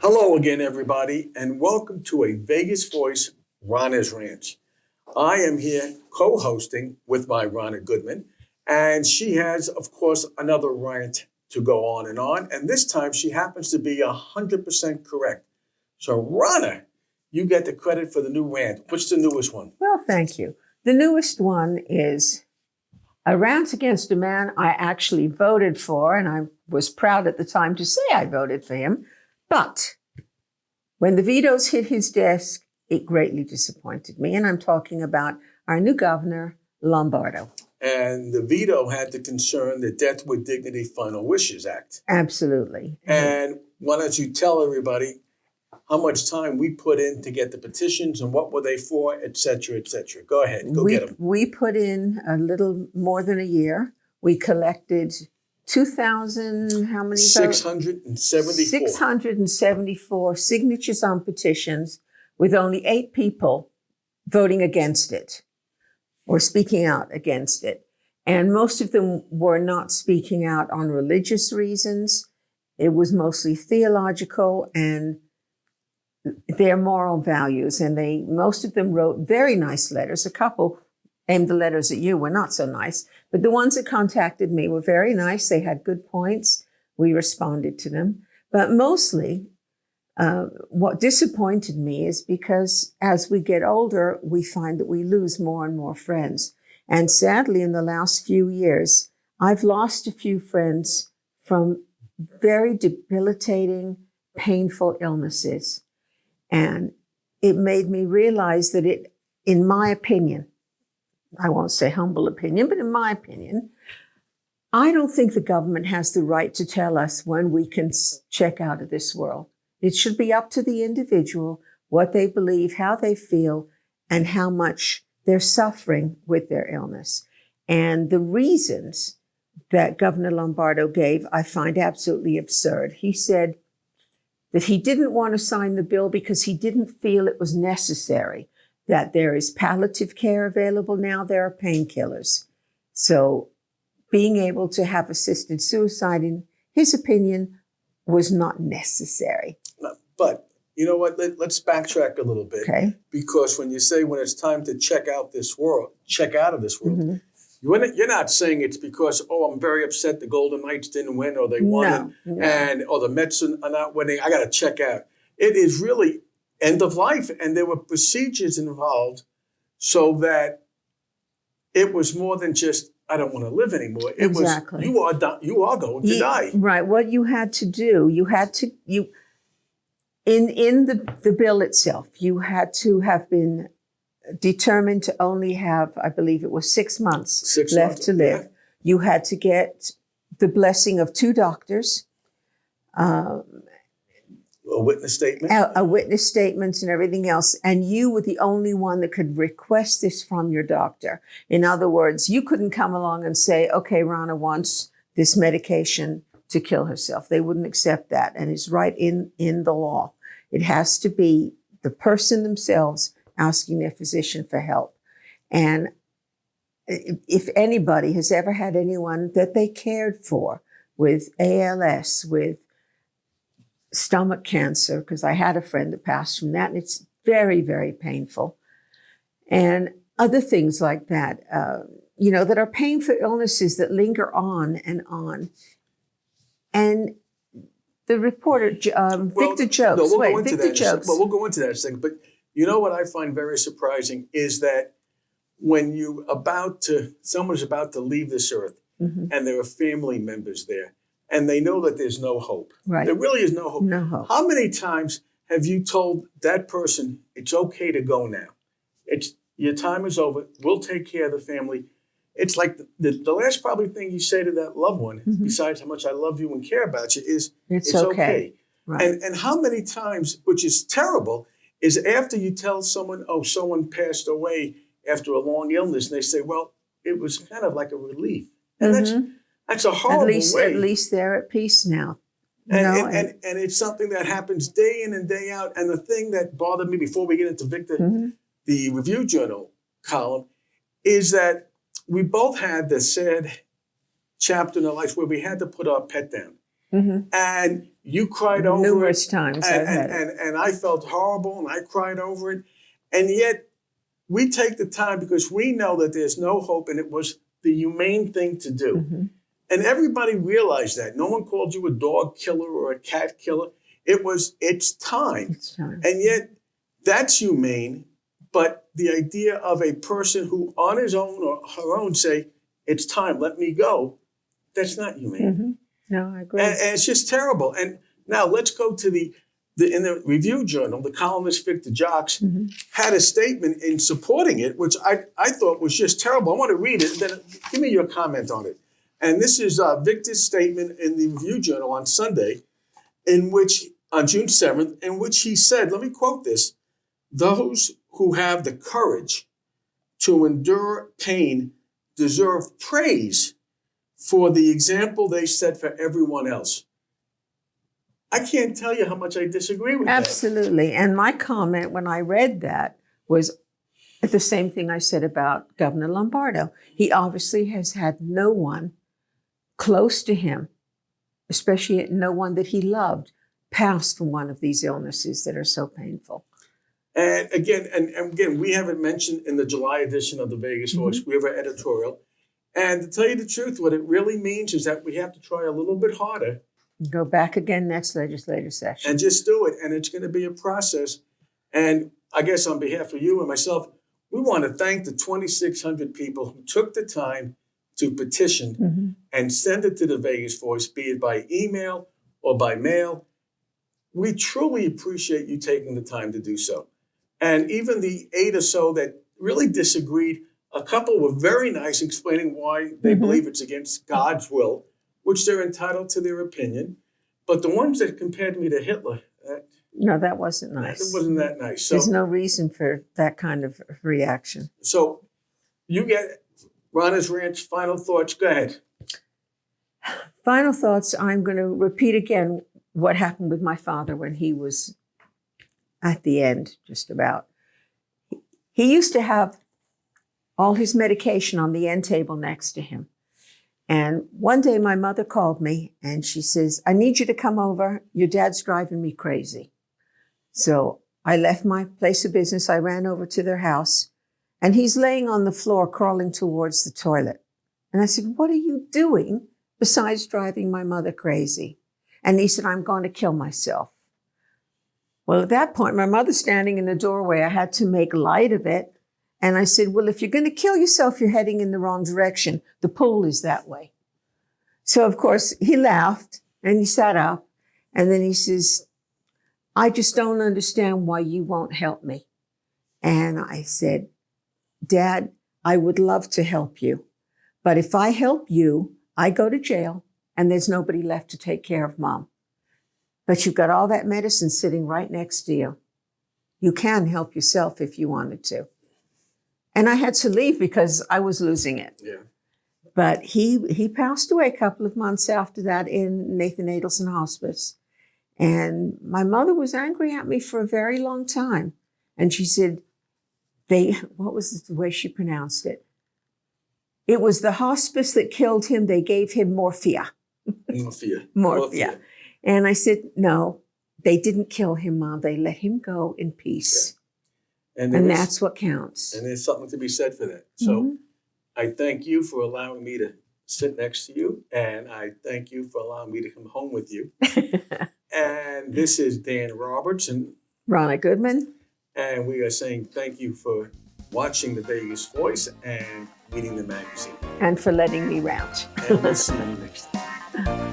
Hello again, everybody, and welcome to a Vegas Voice Rana's Rants. I am here co-hosting with my Rana Goodman, and she has, of course, another rant to go on, and this time she happens to be 100% correct. So, Rana, you get the credit for the new rant. What's the newest one? Well, thank you. The newest one is a rant against a man I actually voted for, and I was proud at the time to say I voted for him. But when the vetoes hit his desk, it greatly disappointed me. And I'm talking about our new governor, Lombardo. And the veto had to concern the Death with Dignity Final Wishes Act. Absolutely. And why don't you tell everybody how much time we put in to get the petitions and what were they for, et cetera, et cetera. Go ahead, get them. We put in a little more than a year. We collected 2,000, how many? 674. 674 signatures on petitions with only 8 people voting against it or speaking out against it. And most of them were not speaking out on religious reasons. It was mostly theological and their moral values. And most of them wrote very nice letters. A couple aimed the letters at you were not so nice, but the ones that contacted me were very nice. They had good points. We responded to them. But mostly, what disappointed me is because as we get older, we find that we lose more and more friends. And sadly, in the last few years, I've lost a few friends from very debilitating, painful illnesses. And it made me realize that in my opinion, I won't say humble opinion, but in my opinion, I don't think the government has the right to tell us when we can check out of this world. It should be up to the individual, what they believe, how they feel, and how much they're suffering with their illness. And the reasons that Governor Lombardo gave, I find absolutely absurd. He said that he didn't want to sign the bill because he didn't feel it was necessary, that there is palliative care available now, there are painkillers. So being able to have assisted suicide, in his opinion, was not necessary. But you know what? Let's backtrack a little bit. Okay. Because when you say when it's time to check out of this world, Mm-hmm. you're not saying it's because, I'm very upset the Golden Knights didn't win or they won or the Mets are not winning. I got to check out. It is really end of life. And there were procedures involved so that it was more than just, I don't want to live anymore. It was, you are going to die. Right. What you had to do, in the bill itself, you had to have been determined to only have, I believe it was 6 months left to live. Yeah. You had to get the blessing of 2 doctors. A witness statement? A witness statement and everything else. And you were the only one that could request this from your doctor. In other words, you couldn't come along and say, okay, Rana wants this medication to kill herself. They wouldn't accept that. And it's right in the law. It has to be the person themselves asking their physician for help. And if anybody has ever had anyone that they cared for with ALS, with stomach cancer, because I had a friend that passed from that, and it's very, very painful. And other things like that, that are painful illnesses that linger on and on. And the reporter, Victor Jokes. No, we'll go into that in a second. But you know what I find very surprising is that when someone's about to leave this earth, mm-hmm. and there are family members there, and they know that there's no hope. Right. There really is no hope. No hope. How many times have you told that person, it's okay to go now? Your time is over. We'll take care of the family. It's like the last probably thing you say to that loved one, mm-hmm. besides how much I love you and care about you, is it's okay. Right. And how many times, which is terrible, is after you tell someone, someone passed away after a long illness, and they say, well, it was kind of like a relief. And mm-hmm. that's a horrible way. At least they're at peace now. And it's something that happens day in and day out. And the thing that bothered me before we get into Victor, mm-hmm. the Review Journal column, is that we both had the sad chapter in our lives where we had to put our pet down. and you cried over Numerous it. times I've had it. And I felt horrible and I cried over it. And yet we take the time because we know that there's no hope, and it was the humane thing to do. And everybody realized that. No one called you a dog killer or a cat killer. It's time. It's time. And yet that's humane. But the idea of a person who on his own or her own say, it's time, let me go, that's not humane. No, I agree. And it's just terrible. And now let's go to in the Review Journal, the columnist Victor Jocks had a statement in supporting it, which I thought was just terrible. I want to read it, and then give me your comment on it. And this is Victor's statement in the Review Journal on Sunday, on June 7th, in which he said, let me quote this, "Those who have the courage to endure pain deserve praise for the example they set for everyone else." I can't tell you how much I disagree with that. Absolutely. And my comment when I read that was the same thing I said about Governor Lombardo. He obviously has had no one close to him, especially no one that he loved, pass from one of these illnesses that are so painful. And again, we haven't mentioned in the July edition of the Vegas Voice, we have an editorial. And to tell you the truth, what it really means is that we have to try a little bit harder. Go back again next legislative session. And just do it. And it's going to be a process. And I guess on behalf of you and myself, we want to thank the 2,600 people who took the time to petition and send it to the Vegas Voice, be it by email or by mail. We truly appreciate you taking the time to do so. And even the 8 or so that really disagreed, a couple were very nice explaining why they believe it's against God's will, which they're entitled to their opinion. But the ones that compared me to Hitler, no, that wasn't nice. It wasn't that nice. So, there's no reason for that kind of reaction. So you get Rana's Rants, final thoughts. Go ahead. Final thoughts. I'm going to repeat again what happened with my father when he was at the end, just about. He used to have all his medication on the end table next to him. And one day my mother called me and she says, "I need you to come over. Your dad's driving me crazy." So I left my place of business. I ran over to their house and he's laying on the floor crawling towards the toilet. And I said, "What are you doing besides driving my mother crazy?" And he said, "I'm going to kill myself." Well, at that point, my mother's standing in the doorway. I had to make light of it. And I said, "Well, if you're going to kill yourself, you're heading in the wrong direction. The pool is that way." So, of course, he laughed and he sat up. And then he says, "I just don't understand why you won't help me." And I said, "Dad, I would love to help you. But if I help you, I go to jail and there's nobody left to take care of Mom. But you've got all that medicine sitting right next to you. You can help yourself if you wanted to." And I had to leave because I was losing it. Yeah. But he passed away a couple of months after that in Nathan Adelson Hospice. And my mother was angry at me for a very long time. And she said, what was the way she pronounced it? It was the hospice that killed him. They gave him morphia. Morphia. And I said, "No, they didn't kill him, Mom. They let him go in peace." Yeah. And that's what counts. And there's something to be said for that. So I thank you for allowing me to sit next to you. And I thank you for allowing me to come home with you. And this is Dan Roberts and Rana Goodman. And we are saying thank you for watching the Vegas Voice and reading the magazine. And for letting me rant. And we'll see you next time.